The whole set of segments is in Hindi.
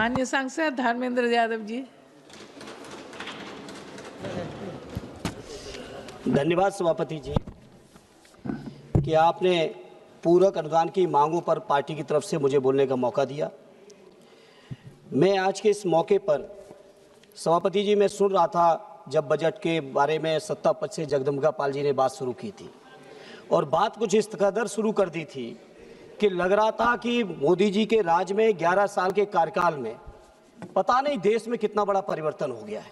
माननीय सांसद धर्मेंद्र यादव जी। धन्यवाद सभापति जी कि आपने पूरक अनुदान की मांगों पर पार्टी की तरफ से मुझे बोलने का मौका दिया। मैं आज के इस मौके पर सभापति जी मैं सुन रहा था जब बजट के बारे में सत्ता पक्ष से जगदम्बिका पाल जी ने बात शुरू की थी और बात कुछ इस कदर शुरू कर दी थी कि लग रहा था कि मोदी जी के राज में 11 साल के कार्यकाल में पता नहीं देश में कितना बड़ा परिवर्तन हो गया है।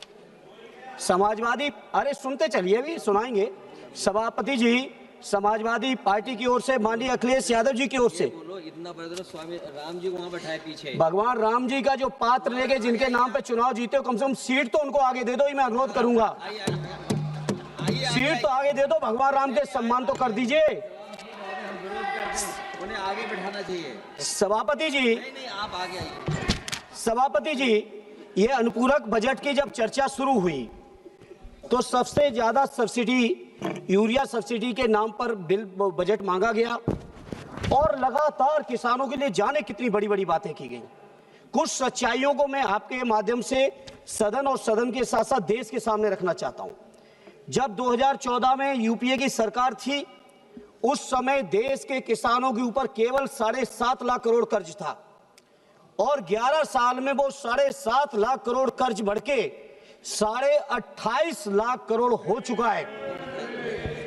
समाजवादी, अरे सुनते चलिए, अभी सुनाएंगे। सभापति जी, समाजवादी पार्टी की ओर से माननीय अखिलेश यादव जी की ओर से इतना बड़ा स्वामी राम जी को वहाँ बैठाए पीछे, भगवान राम जी का जो पात्र लेके जिनके नाम पे चुनाव जीते हो, कम से कम सीट तो उनको आगे दे दो। मैं अनुरोध करूंगा, सीट तो आगे दे दो, भगवान राम के सम्मान तो कर दीजिए। उन्हें आगे बैठाना चाहिए। सभापति जी, नहीं, आप आगे आइए। सभापति जी, ये अनुपूरक बजट की जब चर्चा शुरू हुई तो सबसे ज्यादा सब्सिडी, यूरिया सब्सिडी के नाम पर बिल बजट मांगा गया और लगातार किसानों के लिए जाने कितनी बड़ी बड़ी बातें की गई। कुछ सच्चाइयों को मैं आपके माध्यम से सदन और सदन के साथ साथ देश के सामने रखना चाहता हूं। जब 2014 में यूपीए की सरकार थी, उस समय देश के किसानों के ऊपर केवल 7.5 लाख करोड़ कर्ज था और 11 साल में वो 7.5 लाख करोड़ कर्ज बढ़ के 28.5 लाख करोड़ हो चुका है।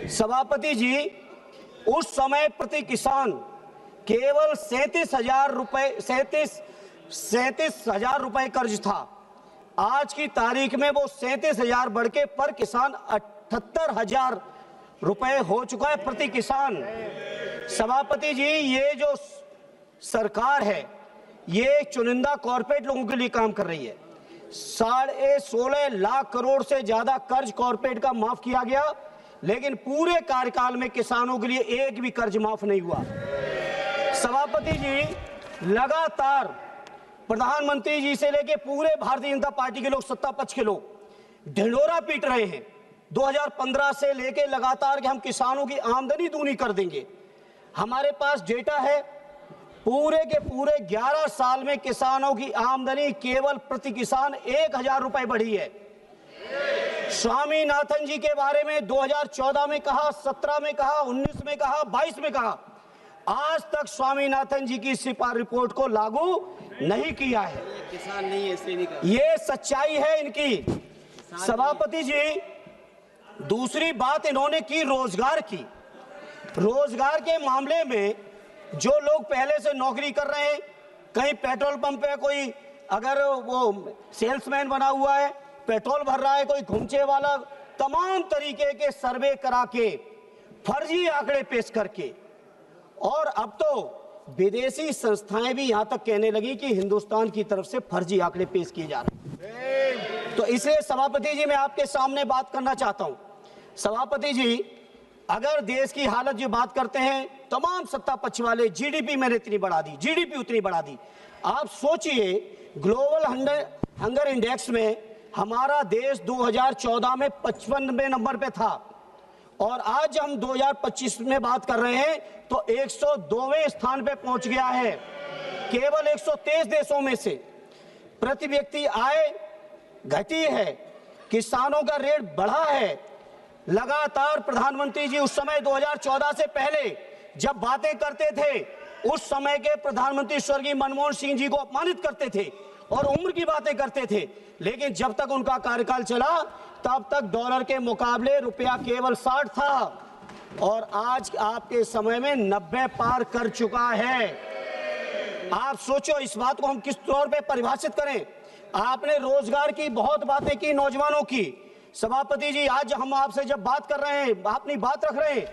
सभापति जी, उस समय प्रति किसान केवल 37,000 रुपए कर्ज था। आज की तारीख में वो 37,000 बढ़ के पर किसान 78,000 रुपए हो चुका है प्रति किसान। सभापति जी, ये जो सरकार है ये चुनिंदा कॉर्पोरेट लोगों के लिए काम कर रही है। 16.5 लाख करोड़ से ज्यादा कर्ज कॉर्पोरेट का माफ किया गया, लेकिन पूरे कार्यकाल में किसानों के लिए एक भी कर्ज माफ नहीं हुआ। सभापति जी, लगातार प्रधानमंत्री जी से लेके पूरे भारतीय जनता पार्टी के लोग, सत्ता पक्ष के लोग ढिंढोरा पीट रहे हैं 2015 से लेके लगातार कि हम किसानों की आमदनी दूनी कर देंगे। हमारे पास डेटा है, पूरे के पूरे 11 साल में किसानों की आमदनी केवल प्रति किसान 1,000 रुपए बढ़ी है। स्वामीनाथन जी के बारे में 2014 में कहा, 17 में कहा, 19 में कहा, 22 में कहा, आज तक स्वामीनाथन जी की सिफारिश रिपोर्ट को लागू नहीं किया है। किसान नहीं है, इसलिए नहीं कर। ये सच्चाई है इनकी। सभापति जी, दूसरी बात इन्होंने की रोजगार की। रोजगार के मामले में जो लोग पहले से नौकरी कर रहे हैं, कहीं पेट्रोल पंप पे कोई अगर वो सेल्समैन बना हुआ है, पेट्रोल भर रहा है, कोई घुमचे वाला, तमाम तरीके के सर्वे करा के, फर्जी आंकड़े पेश करके, और अब तो विदेशी संस्थाएं भी यहां तक कहने लगी कि हिंदुस्तान की तरफ से फर्जी आंकड़े पेश किए जा रहे हैं। तो इसलिए सभापति जी, मैं आपके सामने बात करना चाहता हूं। सभापति जी, अगर देश की हालत जो बात करते हैं, तमाम सत्ता पक्ष वाले, जीडीपी मैंने इतनी बढ़ा दी, जीडीपी उतनी बढ़ा दी। आप सोचिए, ग्लोबल हंगर इंडेक्स में हमारा देश 2014 में 55वें नंबर पे था और आज हम 2025 में बात कर रहे हैं तो 102वें स्थान पे पहुंच गया है। केवल 123 देशों में से। प्रति व्यक्ति आय घटी है, किसानों का रेट बढ़ा है। लगातार प्रधानमंत्री जी उस समय 2014 से पहले जब बातें करते थे, उस समय के प्रधानमंत्री स्वर्गीय मनमोहन सिंह जी को अपमानित करते थे और उम्र की बातें करते थे, लेकिन जब तक उनका कार्यकाल चला तब तक डॉलर के मुकाबले रुपया केवल 60 था और आज आपके समय में 90 पार कर चुका है। आप सोचो, इस बात को हम किस तौर पे परिभाषित करें। आपने रोजगार की बहुत बातें की, नौजवानों की। सभापति जी, आज हम आपसे जब बात कर रहे हैं, अपनी बात रख रहे हैं,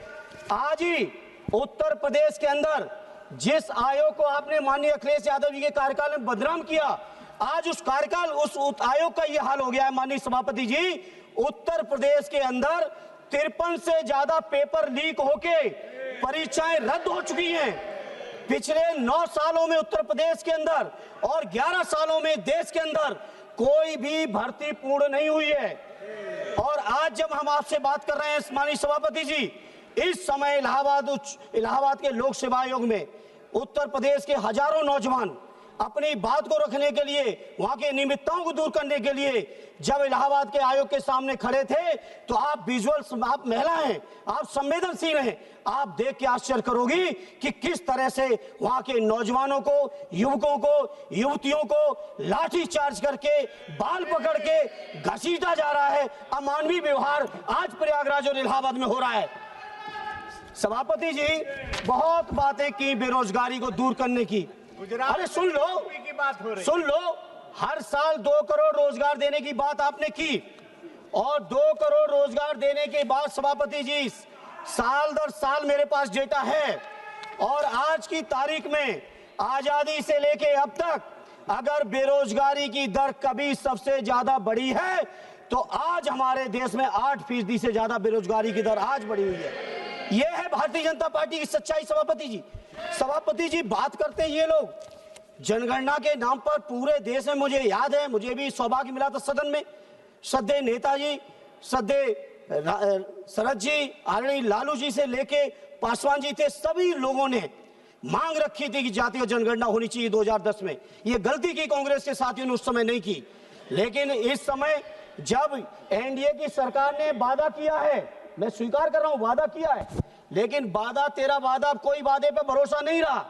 आज ही उत्तर प्रदेश के अंदर जिस आयोग को आपने माननीय अखिलेश यादव जी के कार्यकाल में बदनाम किया, आज उस कार्यकाल, उस आयोग का यह हाल हो गया है। माननीय सभापति जी, उत्तर प्रदेश के अंदर 53 से ज्यादा पेपर लीक होके परीक्षाएं रद्द हो चुकी हैं पिछले 9 सालों में उत्तर प्रदेश के अंदर, और 11 सालों में देश के अंदर कोई भी भर्ती पूर्ण नहीं हुई है। और आज जब हम आपसे बात कर रहे हैं माननीय सभापति जी, इस समय इलाहाबाद के लोक सेवा आयोग में उत्तर प्रदेश के हजारों नौजवान अपनी बात को रखने के लिए, वहां की निमित्ताओं को दूर करने के लिए जब इलाहाबाद के आयोग के सामने खड़े थे तो आप विजुअल, आप महिला हैं, आप संवेदनशील हैं, आप देख के आश्चर्य करोगी कि किस तरह से वहां के नौजवानों को, युवकों को, युवतियों को लाठी चार्ज करके, बाल पकड़ के घसीटा जा रहा है। अमानवीय व्यवहार आज प्रयागराज और इलाहाबाद में हो रहा है। सभापति जी बहुत बातें की बेरोजगारी को दूर करने की। अरे सुन लो, सुन लो, हर साल 2 करोड़ रोजगार देने की बात आपने की और 2 करोड़ रोजगार देने के बाद सभापति जी साल दर साल मेरे पास डेटा है और आज की तारीख में आजादी से लेके अब तक अगर बेरोजगारी की दर कभी सबसे ज्यादा बढ़ी है तो आज हमारे देश में 8% से ज्यादा बेरोजगारी की दर आज बढ़ी हुई है। यह है भारतीय जनता पार्टी की सच्चाई। सभापति जी बात करते हैं ये लोग जनगणना के नाम पर पूरे देश में। मुझे याद है, मुझे भी सौभाग्य मिला था सदन में श्रद्धेय नेताजी, श्रद्धेय शरद जी, आदरणीय लालू जी से लेके पासवान जी थे, सभी लोगों ने मांग रखी थी कि जातीय जनगणना होनी चाहिए 2010 में। ये गलती की कांग्रेस के साथियों ने उस समय नहीं की, लेकिन इस समय जब एनडीए की सरकार ने वादा किया है, मैं स्वीकार कर रहा हूं वादा किया है, लेकिन वादा तेरा वादा, कोई वादे पे भरोसा नहीं रहा।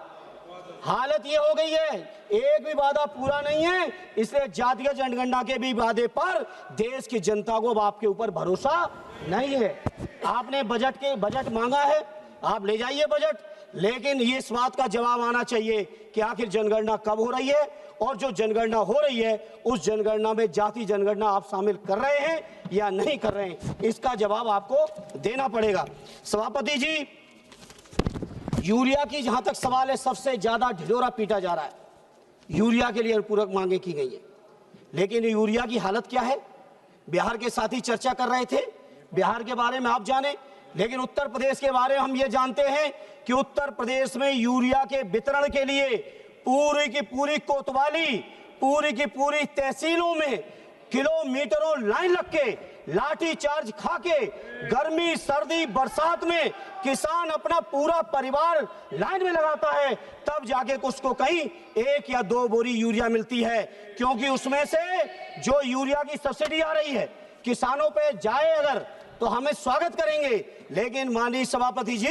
हालत ये हो गई है एक भी वादा पूरा नहीं है, इसलिए जातीय जनगणना के भी वादे पर देश की जनता को अब आपके ऊपर भरोसा नहीं है। आपने बजट मांगा है, आप ले जाइए बजट, लेकिन ये इस बात का जवाब आना चाहिए कि आखिर जनगणना कब हो रही है और जो जनगणना हो रही है उस जनगणना में जाति जनगणना आप शामिल कर रहे हैं या नहीं कर रहे हैं, इसका जवाब आपको देना पड़ेगा। सभापति जी यूरिया की जहां तक सवाल है, सबसे ज्यादा ढिढोरा पीटा जा रहा है। यूरिया के लिए पूरक मांगे की गई है, लेकिन यूरिया की हालत क्या है? बिहार के साथी चर्चा कर रहे थे, बिहार के बारे में आप जाने, लेकिन उत्तर प्रदेश के बारे में हम ये जानते हैं कि उत्तर प्रदेश में यूरिया के वितरण के लिए पूरी की पूरी कोतवाली, पूरी की पूरी तहसीलों में किलोमीटरों लाइन लग के, लाठी चार्ज खा के, गर्मी सर्दी बरसात में किसान अपना पूरा परिवार लाइन में लगाता है, तब जाके उसको कहीं 1 या 2 बोरी यूरिया मिलती है, क्योंकि उसमें से जो यूरिया की सब्सिडी आ रही है किसानों पे जाए अगर तो हमें स्वागत करेंगे, लेकिन माननीय सभापति जी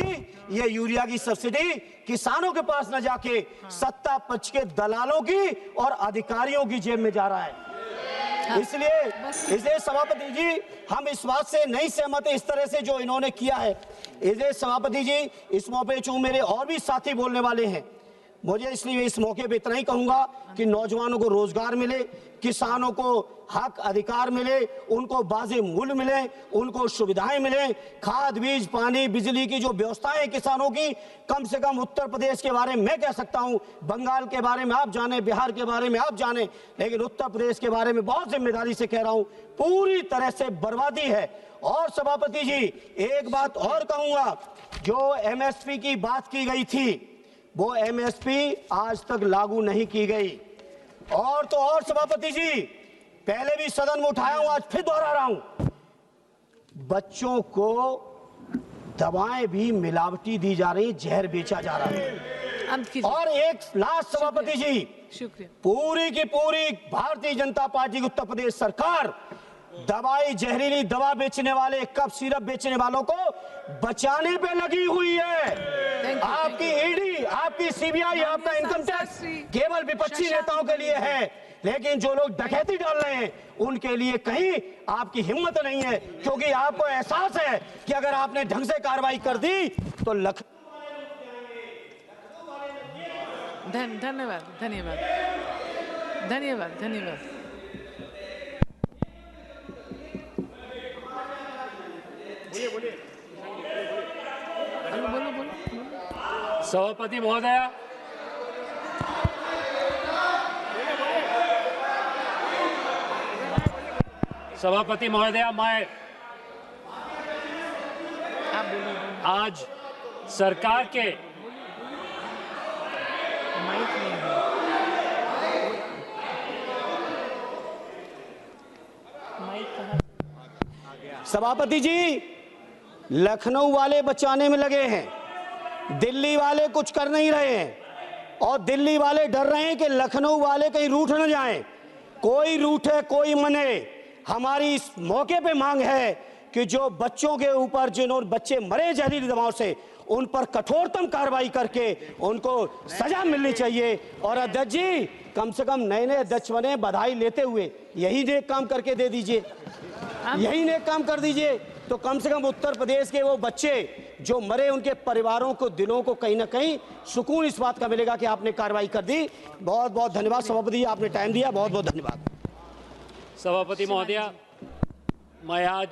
ये यूरिया की सब्सिडी किसानों के पास न जाके सत्ता पक्ष के दलालों की और अधिकारियों की जेब में जा रहा है। इसलिए सभापति जी हम इस बात से नहीं सहमत है, इस तरह से जो इन्होंने किया है। इसलिए सभापति जी इस मौके चूंकि मेरे और भी साथी बोलने वाले हैं, मुझे इसलिए इस मौके पे इतना ही कहूंगा कि नौजवानों को रोजगार मिले, किसानों को हक अधिकार मिले, उनको वाजिब मूल्य मिले, उनको सुविधाएं मिले, खाद बीज पानी बिजली की जो व्यवस्थाएं किसानों की, कम से कम उत्तर प्रदेश के बारे में मैं कह सकता हूं, बंगाल के बारे में आप जाने, बिहार के बारे में आप जाने, लेकिन उत्तर प्रदेश के बारे में बहुत जिम्मेदारी से कह रहा हूं, पूरी तरह से बर्बादी है। और सभापति जी एक बात और कहूंगा, जो एमएसपी की बात की गई थी वो एमएसपी आज तक लागू नहीं की गई। और तो और सभापति जी पहले भी सदन में उठाया हूं, आज फिर दोहरा रहा हूं, बच्चों को दवाएं भी मिलावटी दी जा रही, जहर बेचा जा रहा है। और एक लास्ट सभापति जी, शुक्रिया, पूरी की पूरी भारतीय जनता पार्टी की उत्तर प्रदेश सरकार दवाई, जहरीली दवा बेचने वाले, कफ सिरप बेचने वालों को बचाने पे लगी हुई है। आपकी ईडी, आपकी सीबीआई, आपका इनकम टैक्स केवल विपक्षी नेताओं के लिए है, लेकिन जो लोग डकैती डाल रहे हैं उनके लिए कहीं आपकी हिम्मत नहीं है, क्योंकि आपको एहसास है कि अगर आपने ढंग से कार्रवाई कर दी तो धन्यवाद धन्यवाद धन्यवाद धन्यवाद। सभापति महोदय, सभापति महोदया, मैं आज सरकार के सभापति जी लखनऊ वाले बचाने में लगे हैं, दिल्ली वाले कुछ कर नहीं रहे हैं, और दिल्ली वाले डर रहे हैं कि लखनऊ वाले कहीं रूठ न जाएं। कोई रूठे कोई मने, हमारी इस मौके पे मांग है कि जो बच्चों के ऊपर जिन्होंने बच्चे मरे जहरीली दवाओं से, उन पर कठोरतम कार्रवाई करके उनको सजा मिलनी चाहिए। और अध्यक्ष जी, कम से कम नए नए अध्यक्ष बने, बधाई लेते हुए यही नेक काम करके दे दीजिए, यही नेक काम कर दीजिए। तो कम से कम उत्तर प्रदेश के वो बच्चे जो मरे, उनके परिवारों को, दिलों को कहीं ना कहीं सुकून इस बात का मिलेगा कि आपने कार्रवाई कर दी। बहुत बहुत धन्यवाद सभापति, आपने टाइम दिया, बहुत बहुत धन्यवाद। सभापति महोदया, मैं आज